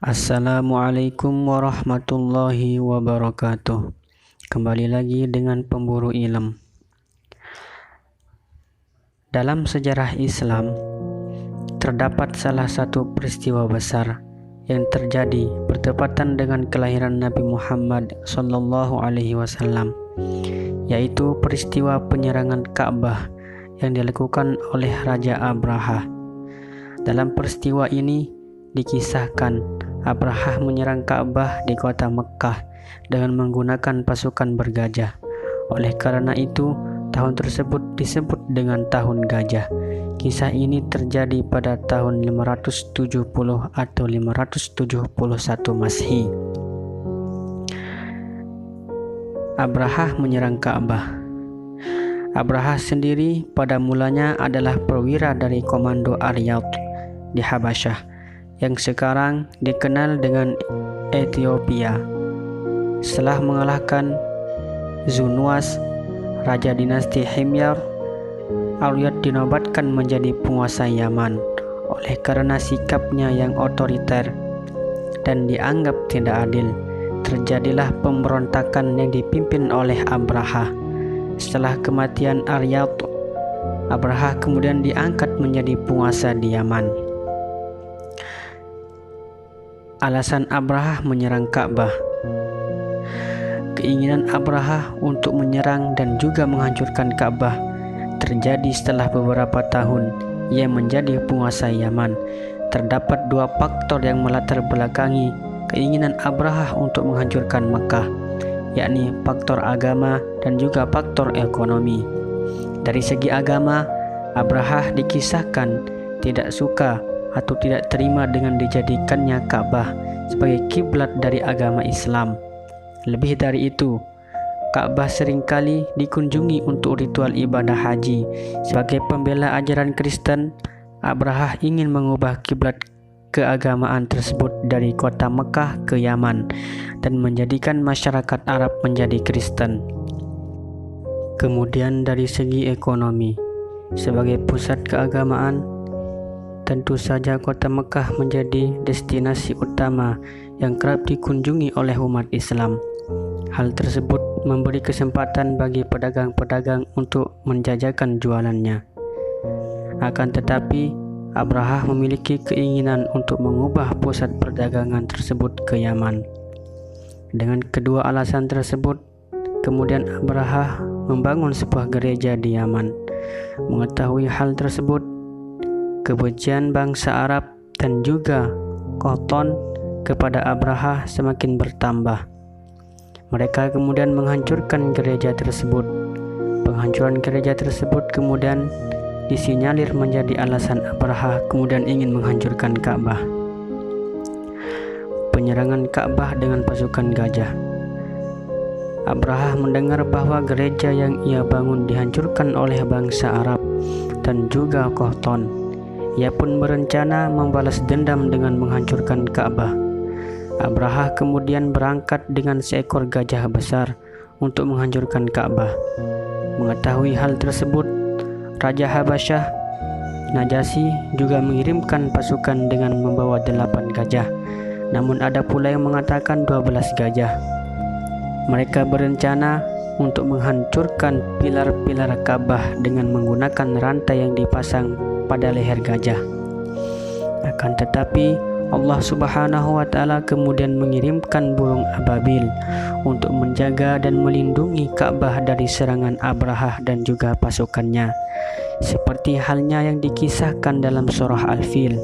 Assalamualaikum warahmatullahi wabarakatuh. Kembali lagi dengan Pemburu Ilm. Dalam sejarah Islam, terdapat salah satu peristiwa besar yang terjadi bertepatan dengan kelahiran Nabi Muhammad SAW, yaitu peristiwa penyerangan Ka'bah yang dilakukan oleh Raja Abraha. Dalam peristiwa ini dikisahkan Abraha menyerang Ka'bah di kota Mekkah dengan menggunakan pasukan bergajah. Oleh karena itu, tahun tersebut disebut dengan Tahun Gajah. Kisah ini terjadi pada tahun 570 atau 571 Masehi. Abraha menyerang Ka'bah. Abraha sendiri pada mulanya adalah perwira dari Komando Aryad di Habasyah, yang sekarang dikenal dengan Ethiopia. Setelah mengalahkan Zunuwas, Raja dinasti Himyar, Aryad dinobatkan menjadi penguasa Yaman. Oleh karena sikapnya yang otoriter dan dianggap tidak adil, terjadilah pemberontakan yang dipimpin oleh Abraha. Setelah kematian Aryad, Abraha kemudian diangkat menjadi penguasa di Yaman. Alasan Abraha menyerang Ka'bah. Keinginan Abraha untuk menyerang dan juga menghancurkan Ka'bah terjadi setelah beberapa tahun ia menjadi penguasa Yaman. Terdapat dua faktor yang melatar belakangi keinginan Abraha untuk menghancurkan Mekkah, yakni faktor agama dan juga faktor ekonomi. Dari segi agama, Abraha dikisahkan tidak suka atau tidak terima dengan dijadikannya Ka'bah sebagai kiblat dari agama Islam. Lebih dari itu, Ka'bah seringkali dikunjungi untuk ritual ibadah haji. Sebagai pembela ajaran Kristen, Abraha ingin mengubah kiblat keagamaan tersebut dari kota Mekkah ke Yaman dan menjadikan masyarakat Arab menjadi Kristen. Kemudian dari segi ekonomi, sebagai pusat keagamaan, tentu saja kota Mekkah menjadi destinasi utama yang kerap dikunjungi oleh umat Islam. Hal tersebut memberi kesempatan bagi pedagang-pedagang untuk menjajakan jualannya. Akan tetapi, Abraha memiliki keinginan untuk mengubah pusat perdagangan tersebut ke Yaman. Dengan kedua alasan tersebut, kemudian Abraha membangun sebuah gereja di Yaman. Mengetahui hal tersebut, kebencian bangsa Arab dan juga Qahtan kepada Abraha semakin bertambah. Mereka kemudian menghancurkan gereja tersebut. Penghancuran gereja tersebut kemudian disinyalir menjadi alasan Abraha kemudian ingin menghancurkan Ka'bah. Penyerangan Ka'bah dengan pasukan gajah. Abraha mendengar bahwa gereja yang ia bangun dihancurkan oleh bangsa Arab dan juga Qahtan. Ia pun berencana membalas dendam dengan menghancurkan Ka'bah. Abraha kemudian berangkat dengan seekor gajah besar untuk menghancurkan Ka'bah. Mengetahui hal tersebut, Raja Habasyah Najasyi juga mengirimkan pasukan dengan membawa 8 gajah. Namun ada pula yang mengatakan 12 gajah. Mereka berencana untuk menghancurkan pilar-pilar Ka'bah dengan menggunakan rantai yang dipasang pada leher gajah. Akan tetapi Allah Subhanahu wa Ta'ala kemudian mengirimkan burung ababil untuk menjaga dan melindungi Ka'bah dari serangan Abraha dan juga pasukannya, seperti halnya yang dikisahkan dalam surah Al-Fil.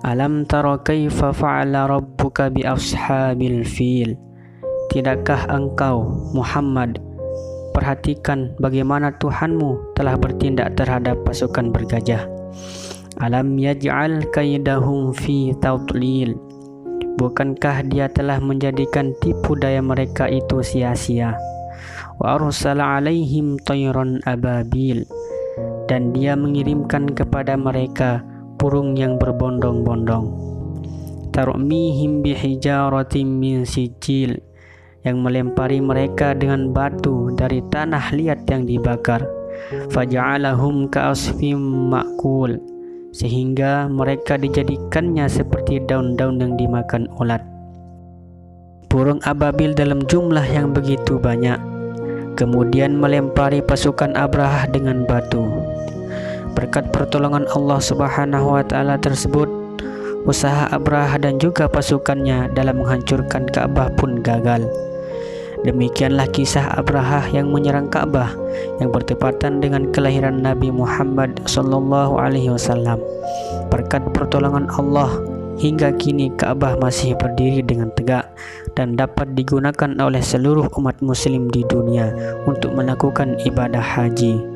Alam tara kaifa fa'ala rabbuka bi ashabil fil. Tidakkah engkau Muhammad perhatikan bagaimana Tuhanmu telah bertindak terhadap pasukan bergajah? Alam yaj'al kaidahum fi tadlil. Bukankah dia telah menjadikan tipu daya mereka itu sia-sia? Wa arsala alaihim tayran ababil. Dan dia mengirimkan kepada mereka burung yang berbondong-bondong. Tarmihim bihijaratin min sijil. Yang melempari mereka dengan batu dari tanah liat yang dibakar. Faja'alahum ka'asfim ma'kul. sehingga mereka dijadikannya seperti daun-daun yang dimakan ulat. Burung ababil dalam jumlah yang begitu banyak kemudian melempari pasukan Abrahah dengan batu. Berkat pertolongan Allah Subhanahu wa taala tersebut, usaha Abrahah dan juga pasukannya dalam menghancurkan Ka'bah pun gagal. Demikianlah kisah Abrahah yang menyerang Ka'bah yang bertepatan dengan kelahiran Nabi Muhammad SAW. Berkat pertolongan Allah, hingga kini Ka'bah masih berdiri dengan tegak dan dapat digunakan oleh seluruh umat muslim di dunia untuk melakukan ibadah haji.